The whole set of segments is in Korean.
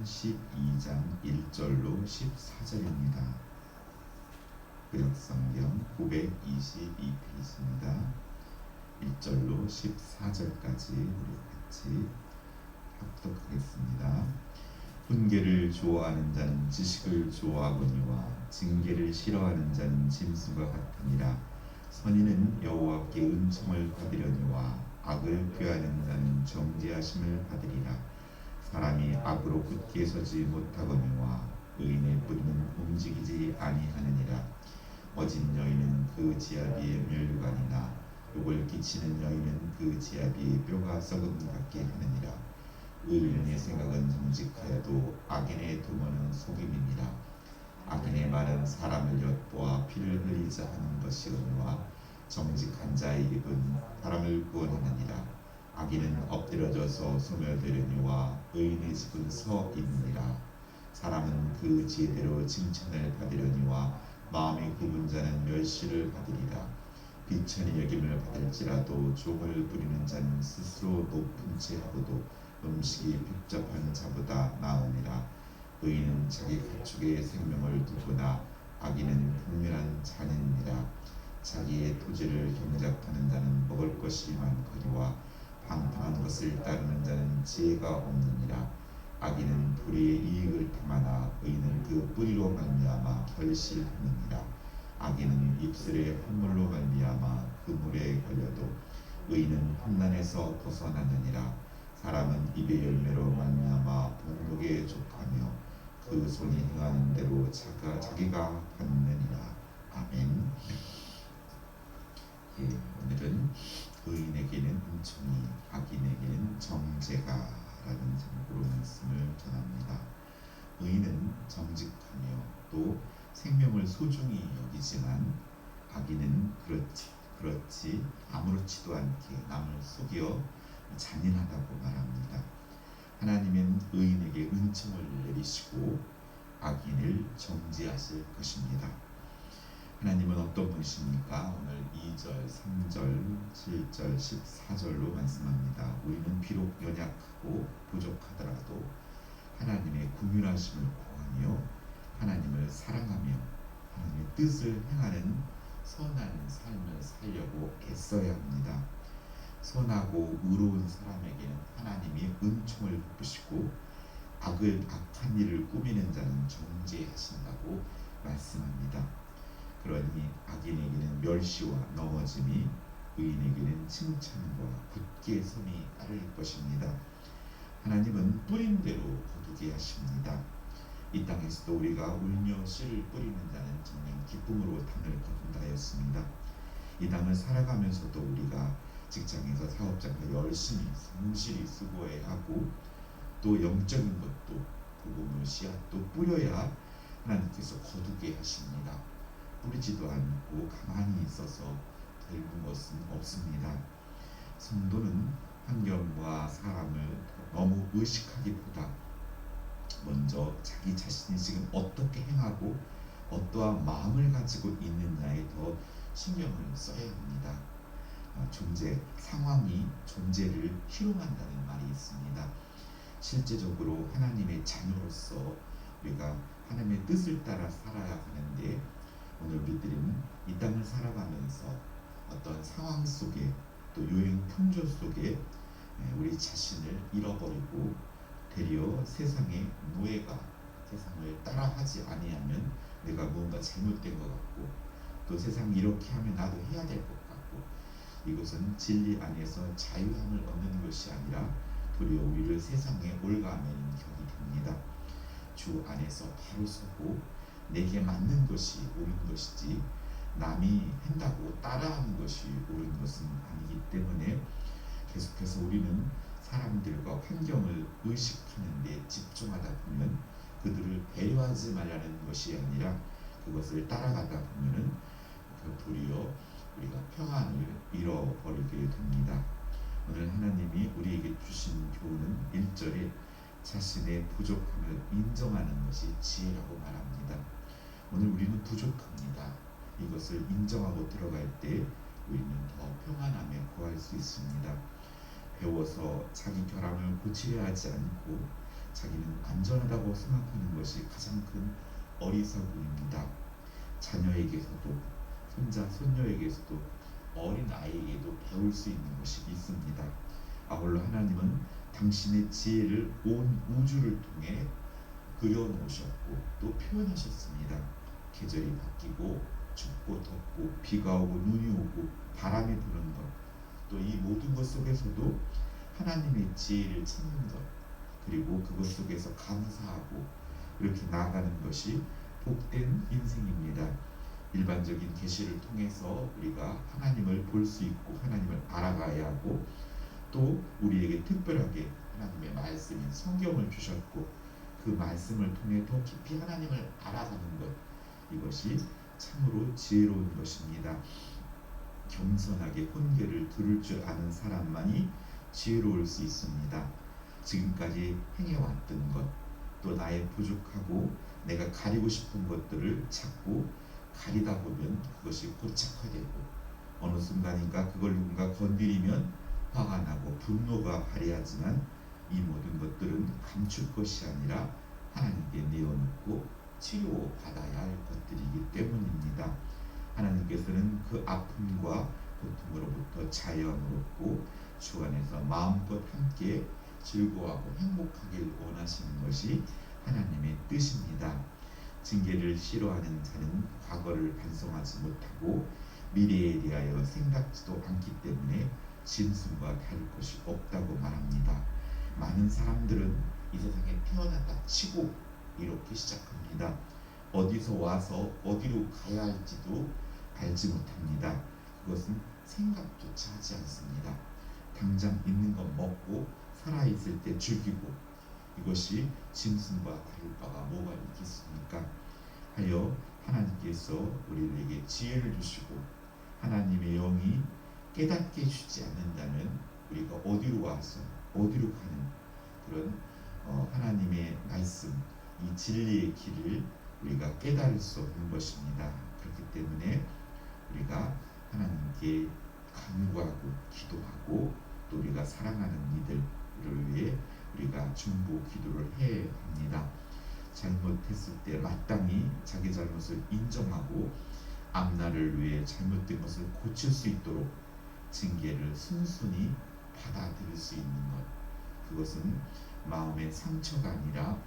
12장 1절로 14절입니다. 구약성경 922페이지입니다. 1절로 14절까지 우리 같이 합독하겠습니다. 훈계를 좋아하는 자는 지식을 좋아하거니와 징계를 싫어하는 자는 짐승과 같으니라. 선인은 여호와께 은총을 받으려니와 악을 꾀하는 자는 정죄하심을 받으리라. 사람이 악으로 굳게 서지 못하거니와 의인의 뿌리는 움직이지 아니하느니라. 어진 여인은 그 지아비의 멸류관이나 욕을 끼치는 여인은 그 지아비의 뼈가 썩음 같게 하느니라. 의인의 생각은 정직하여도 악인의 도모는 속임이니라. 악인의 말은 사람을 엿보아 피를 흘리자 하는 것이거니와 정직한 자의 입은 사람을 구원하느니라. 악인은 엎드려져서 소멸되려니와 의인의 집은 서 있느니라. 사람은 그 지혜대로 칭찬을 받으려니와 마음이 굽은 자는 멸시를 받으리라. 비천히 여김을 받을지라도 종을 부리는 자는 스스로 높은 채 하고도 음식이 복잡한 자보다 나으니라. 의인은 자기 가축의 생명을 두거나 악인은 분명한 잔인이라. 자기의 토지를 경작하는 자는 먹을 것이 많거니와 방탕한 것을 따르는 자는 지혜가 없느니라. 악인은 불의의 이익을 탐하나 의인은 그 뿌리로 말미암아 결실하느니라. 악인은 입술의 헛물로 말미암아 그 물에 걸려도 의인은 환난에서 벗어나느니라. 사람은 입의 열매로 말미암아 복록에 족하며 그 손이 행하는 대로 자기가 받느니라. 아멘. 오늘은 의인에게는 은총이, 악인에게는 정죄가 라는 제목으로 말씀을 전합니다. 의인은 정직하며 또 생명을 소중히 여기지만 악인은 그렇지 아무렇지도 않게 남을 속여 잔인하다고 말합니다. 하나님은 의인에게 은총을 내리시고 악인을 정죄하실 것입니다. 하나님은 어떤 분이십니까? 오늘 2절, 3절, 7절, 14절로 말씀합니다. 우리는 비록 연약하고 부족하더라도 하나님의 긍휼하심을 구하며 하나님을 사랑하며 하나님의 뜻을 행하는 선한 삶을 살려고 애써야 합니다. 선하고 의로운 사람에게는 하나님이 은총을 베푸시고 악한 일을 꾸미는 자는 정죄하신다고 말씀합니다. 그러니 악인에게는 멸시와 넘어짐이, 의인에게는 칭찬과 굳게 섬이 따를 것입니다. 하나님은 뿌린 대로 거두게 하십니다. 이 땅에서도 우리가 울며 씨를 뿌리는 자는 정녕 기쁨으로 땅을 거둔다 하였습니다. 이 땅을 살아가면서도 우리가 직장에서 사업장에서 열심히 성실히 수고해야 하고 또 영적인 것도 복음의 씨앗도 뿌려야 하나님께서 거두게 하십니다. 뿌리지도 않고 가만히 있어서 되는 것은 없습니다. 성도는 환경과 사람을 너무 의식하기보다 먼저 자기 자신이 지금 어떻게 행하고 어떠한 마음을 가지고 있느냐에 더 신경을 써야 합니다. 상황이 존재를 희롱한다는 말이 있습니다. 실제적으로 하나님의 자녀로서 우리가 하나님의 뜻을 따라 살아야 하는데 오늘 우리들은 이 땅을 살아가면서 어떤 상황 속에 또 유행 풍조 속에 우리 자신을 잃어버리고 되려 세상의 노예가 세상을 따라하지 아니하면 내가 무언가 잘못된 것 같고 또 세상이 이렇게 하면 나도 해야 될 것 같고 이것은 진리 안에서 자유함을 얻는 것이 아니라 도리어 우리를 세상에 올가매는 격이 됩니다. 주 안에서 바로 서고 내게 맞는 것이 옳은 것이지 남이 한다고 따라하는 것이 옳은 것은 아니기 때문에 계속해서 우리는 사람들과 환경을 의식하는 데 집중하다 보면 그들을 배려하지 말라는 것이 아니라 그것을 따라가다 보면은 도리어 우리가 평안을 잃어버리게 됩니다. 오늘 하나님이 우리에게 주신 교훈은 1절에 자신의 부족함을 인정하는 것이 지혜라고 말합니다. 오늘 우리는 부족합니다. 이것을 인정하고 들어갈 때 우리는 더 평안함에 거할 수 있습니다. 배워서 자기 결함을 고치려 하지 않고 자기는 안전하다고 생각하는 것이 가장 큰 어리석음입니다. 자녀에게서도, 손자, 손녀에게서도, 어린 아이에게도 배울 수 있는 것이 있습니다. 아울러 하나님은 당신의 지혜를 온 우주를 통해 그려놓으셨고 또 표현하셨습니다. 계절이 바뀌고 춥고 덥고 비가 오고 눈이 오고 바람이 부는 것, 또 이 모든 것 속에서도 하나님의 지혜를 찾는 것, 그리고 그것 속에서 감사하고 이렇게 나아가는 것이 복된 인생입니다. 일반적인 계시를 통해서 우리가 하나님을 볼 수 있고 하나님을 알아가야 하고, 또 우리에게 특별하게 하나님의 말씀인 성경을 주셨고 그 말씀을 통해 더 깊이 하나님을 알아가는 것, 이것이 참으로 지혜로운 것입니다. 겸손하게 훈계를 들을 줄 아는 사람만이 지혜로울 수 있습니다. 지금까지 행해왔던 것, 또 나의 부족하고 내가 가리고 싶은 것들을 자꾸 가리다 보면 그것이 고착화되고 어느 순간인가 그걸 누군가 건드리면 화가 나고 분노가 발휘하지만 이 모든 것들은 감출 것이 아니라 하나님께 내어놓고 치료받아야 할 것들이기 때문입니다. 하나님께서는 그 아픔과 고통으로부터 자유함을 얻고 주 안에서 마음껏 함께 즐거워하고 행복하길 원하시는 것이 하나님의 뜻입니다. 징계를 싫어하는 자는 과거를 반성하지 못하고 미래에 대하여 생각지도 않기 때문에 짐승과 다를 것이 없다고 말합니다. 많은 사람들은 이 세상에 태어났다 치고 이렇게 시작합니다. 어디서 와서 어디로 가야 할지도 알지 못합니다. 그것은 생각조차 하지 않습니다. 당장 있는 것 먹고 살아있을 때 즐기고, 이것이 짐승과 다를 바가 뭐가 있겠습니까? 하여 하나님께서 우리에게 지혜를 주시고 하나님의 영이 깨닫게 해주지 않는다면 우리가 어디로 와서 어디로 가는 그런 하나님의 말씀, 이 진리의 길을 우리가 깨달을 수 없는 것입니다. 그렇기 때문에 우리가 하나님께 간구하고 기도하고 또 우리가 사랑하는 이들을 위해 우리가 중보 기도를 해야 합니다. 잘못했을 때 마땅히 자기 잘못을 인정하고 앞날을 위해 잘못된 것을 고칠 수 있도록 징계를 순순히 받아들일 수 있는 것, 그것은 마음의 상처가 아니라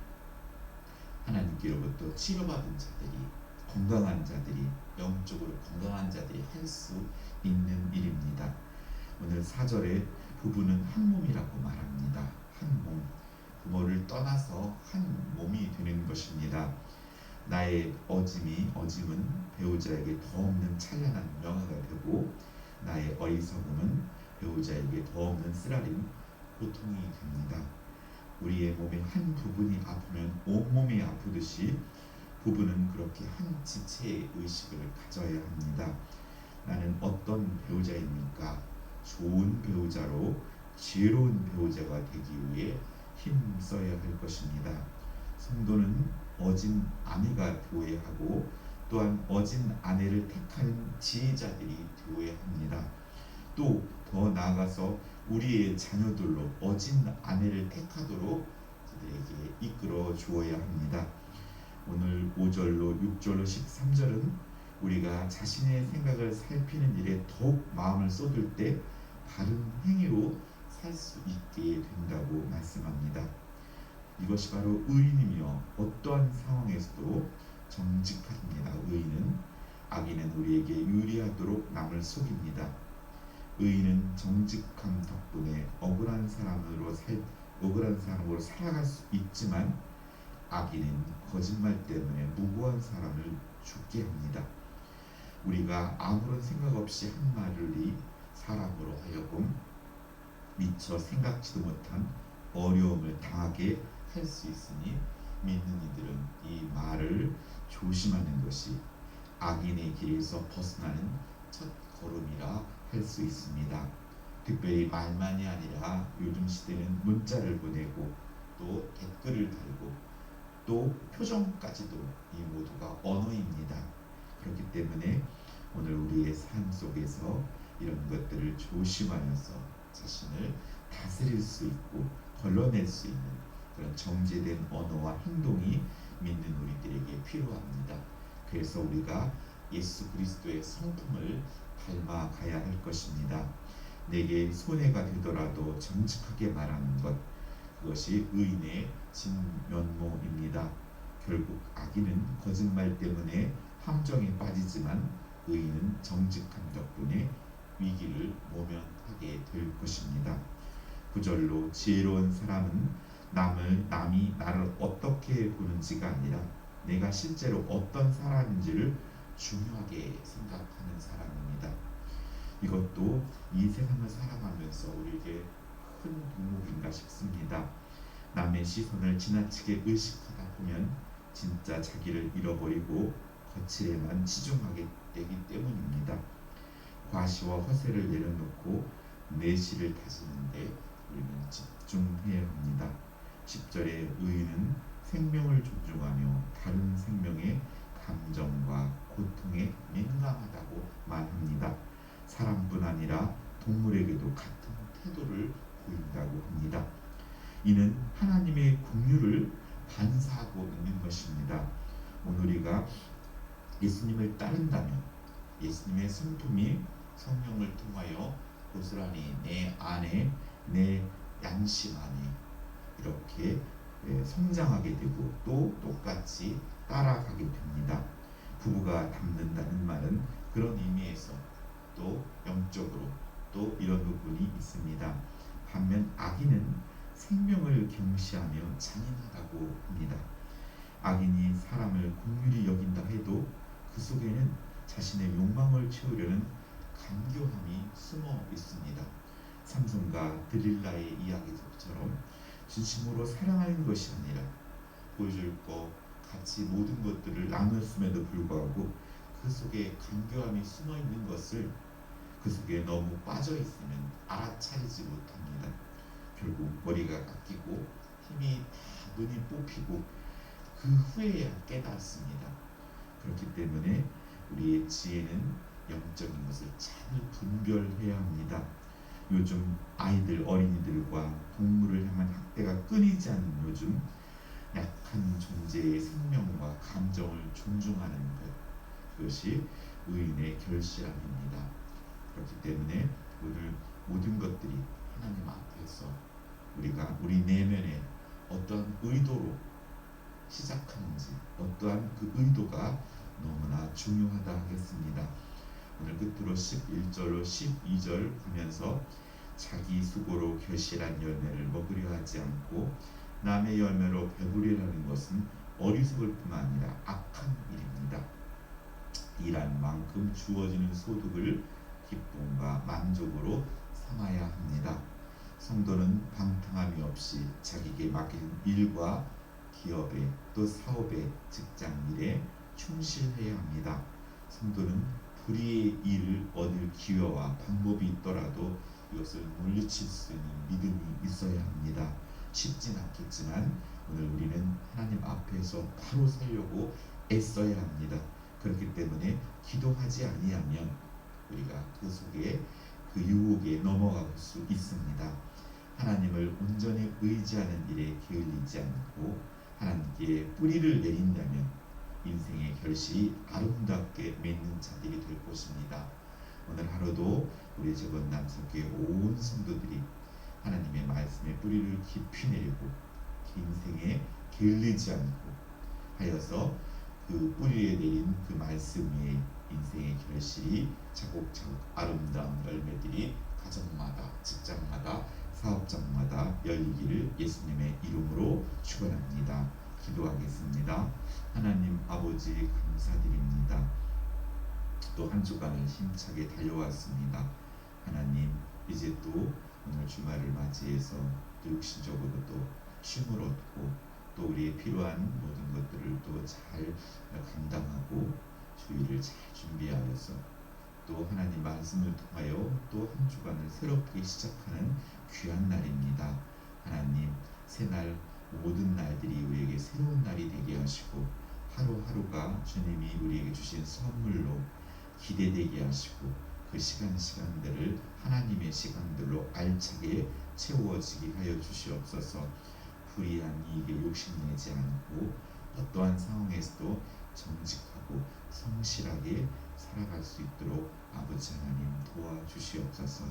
하나님께로부터 치료받은 자들이, 건강한 자들이, 영적으로 건강한 자들이 할 수 있는 일입니다. 오늘 4절에 부부는 한 몸이라고 말합니다. 한 몸, 부모를 떠나서 한 몸이 되는 것입니다. 나의 어짐은 배우자에게 더 없는 찬란한 명예가 되고 나의 어리석음은 배우자에게 더 없는 쓰라린 고통이 됩니다. 우리의 몸의 한 부분이 아프면 온몸이 아프듯이 부부는 그렇게 한 지체의 의식을 가져야 합니다. 나는 어떤 배우자입니까? 좋은 배우자로 지혜로운 배우자가 되기 위해 힘써야 할 것입니다. 성도는 어진 아내가 되어야 하고 또한 어진 아내를 택하는 지혜자들이 되어야 합니다. 또 더 나아가서 우리의 자녀들로 어진 아내를 택하도록 그들에게 이끌어 주어야 합니다. 오늘 5절로 6절로 13절은 우리가 자신의 생각을 살피는 일에 더욱 마음을 쏟을 때 바른 행위로 살 수 있게 된다고 말씀합니다. 이것이 바로 의인이며 어떠한 상황에서도 정직합니다. 의인은, 악인은 우리에게 유리하도록 남을 속입니다. 의인은 정직함 덕분에 억울한 사람으로 살아갈 수 있지만 악인은 거짓말 때문에 무고한 사람을 죽게 합니다. 우리가 아무런 생각 없이 한 말이 사람으로 하여금 미처 생각지도 못한 어려움을 당하게 할 수 있으니 믿는 이들은 이 말을 조심하는 것이 악인의 길에서 벗어나는 첫 걸음이라 할 수 있습니다. 특별히 말만이 아니라 요즘 시대는 문자를 보내고 또 댓글을 달고 또 표정까지도 이 모두가 언어입니다. 그렇기 때문에 오늘 우리의 삶 속에서 이런 것들을 조심하면서 자신을 다스릴 수 있고 걸러낼 수 있는 그런 정제된 언어와 행동이 믿는 우리들에게 필요합니다. 그래서 우리가 예수 그리스도의 성품을 닮아가야 할 것입니다. 내게 손해가 되더라도 정직하게 말하는 것, 그것이 의인의 진면모입니다. 결국 악인은 거짓말 때문에 함정에 빠지지만 의인은 정직한 덕분에 위기를 모면하게 될 것입니다. 9절로 지혜로운 사람은 남이 나를 어떻게 보는지가 아니라 내가 실제로 어떤 사람인지를 중요하게 생각하는 사람입니다. 이것도 이 세상을 살아가면서 우리에게 큰 덕목인가 싶습니다. 남의 시선을 지나치게 의식하다 보면 진짜 자기를 잃어버리고 거칠에만 치중하게 되기 때문입니다. 과시와 허세를 내려놓고 내실을 다지는데 우리는 집중해야 합니다. 10절에 의인은 생명을 존중하며 다른 생명의 감정과 고통에 민감하다고 말합니다. 사람뿐 아니라 동물에게도 같은 태도를 보인다고 합니다. 이는 하나님의 긍휼을 반사하고 있는 것입니다. 오늘 우리가 예수님을 따른다면 예수님의 성품이 성령을 통하여 고스란히 내 안에, 내 양심 안에 이렇게 성장하게 되고 또 똑같이 따라가게 됩니다. 부부가 닮는다는 말은 그런 의미에서 또 영적으로 또 이런 부분이 있습니다. 반면 악인은 생명을 경시하며 잔인하다고 합니다. 악인이 사람을 긍휼히 여긴다 해도 그 속에는 자신의 욕망을 채우려는 간교함이 숨어 있습니다. 삼손과 드릴라의 이야기처럼 진심으로 사랑하는 것이 아니라 보여줄 것 같이 모든 것들을 나눴음에도 불구하고 그 속에 간교함이 숨어 있는 것을 그 속에 너무 빠져 있으면 알아차리지 못합니다. 결국 머리가 깎이고 힘이 다 눈이 뽑히고 그 후에야 깨닫습니다. 그렇기 때문에 우리의 지혜는 영적인 것을 잘 분별해야 합니다. 요즘 아이들, 어린이들과 동물을 향한 학대가 끊이지 않는 요즘 약한 존재의 생명과 감정을 존중하는 것, 그것이 의인의 결실함입니다. 그렇기 때문에 오늘 모든 것들이 하나님 앞에서 우리가 우리 내면에 어떠한 의도로 시작하는지, 어떠한 그 의도가 너무나 중요하다 하겠습니다. 오늘 끝으로 11절로 12절 보면서 자기 수고로 결실한 열매를 먹으려 하지 않고 남의 열매로 배부리라는 것은 어리석을 뿐만 아니라 악한 일입니다. 일한 만큼 주어지는 소득을 기쁨과 만족으로 삼아야 합니다. 성도는 방탕함이 없이 자기에게 맡긴 일과 기업에 또 사업에 직장 일에 충실해야 합니다. 성도는 불의의 일을 얻을 기회와 방법이 있더라도 이것을 물리칠 수 있는 믿음이 있어야 합니다. 쉽진 않겠지만 오늘 우리는 하나님 앞에서 바로 살려고 애써야 합니다. 그렇기 때문에 기도하지 아니하면 우리가 그 속에 그 유혹에 넘어갈 수 있습니다. 하나님을 온전히 의지하는 일에 게을리지 않고 하나님께 뿌리를 내린다면 인생의 결실이 아름답게 맺는 자들이 될 것입니다. 오늘 하루도 우리 저번 남석교회 온 성도들이 하나님의 말씀에 뿌리를 깊이 내리고 인생에 게을리지 않고 하여서 그 뿌리에 내린 그 말씀 위에 인생의 결실이 차곡차곡 아름다운 열매들이 가정마다 직장마다 사업장마다 열리기를 예수님의 이름으로 축원합니다. 기도하겠습니다. 하나님 아버지 감사드립니다. 또 한 주간을 힘차게 달려왔습니다. 하나님 이제 또 오늘 주말을 맞이해서 또 육신적으로도 쉼을 얻고 또 우리의 필요한 모든 것들을 또 잘 감당하고 주일을 잘 준비하여서 또 하나님 말씀을 통하여 또 한 주간을 새롭게 시작하는 귀한 날입니다. 하나님 새날 모든 날들이 우리에게 새로운 날이 되게 하시고 하루하루가 주님이 우리에게 주신 선물로 기대되게 하시고 그 시간들을 하나님의 시간들로 알차게 채워지게 하여 주시옵소서. 불의한 이익에 욕심내지 않고 어떠한 상황에서도 정직하고 성실하게 살아갈 수 있도록 아버지 하나님 도와주시옵소서.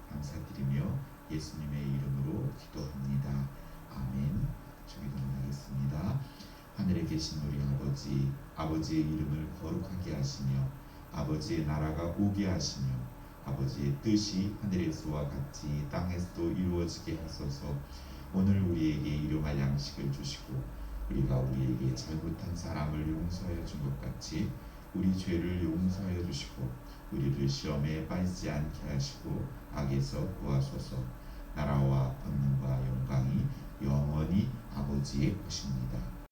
감사드리며 예수님의 이름으로 기도합니다. 아멘. 주기도문하겠습니다. 하늘에 계신 우리 아버지, 아버지의 이름을 거룩하게 하시며 아버지의 나라가 오게 하시며 아버지의 뜻이 하늘에서와 같이 땅에서도 이루어지게 하소서. 오늘 우리에게 일용할 양식을 주시고 우리가 우리에게 잘못한 사람을 용서하여 준 것 같이 우리 죄를 용서하여 주시고 우리를 시험에 빠지지 않게 하시고 악에서 구하소서. 나라와 권능과 영광이 영원히 아버지의 것입니다.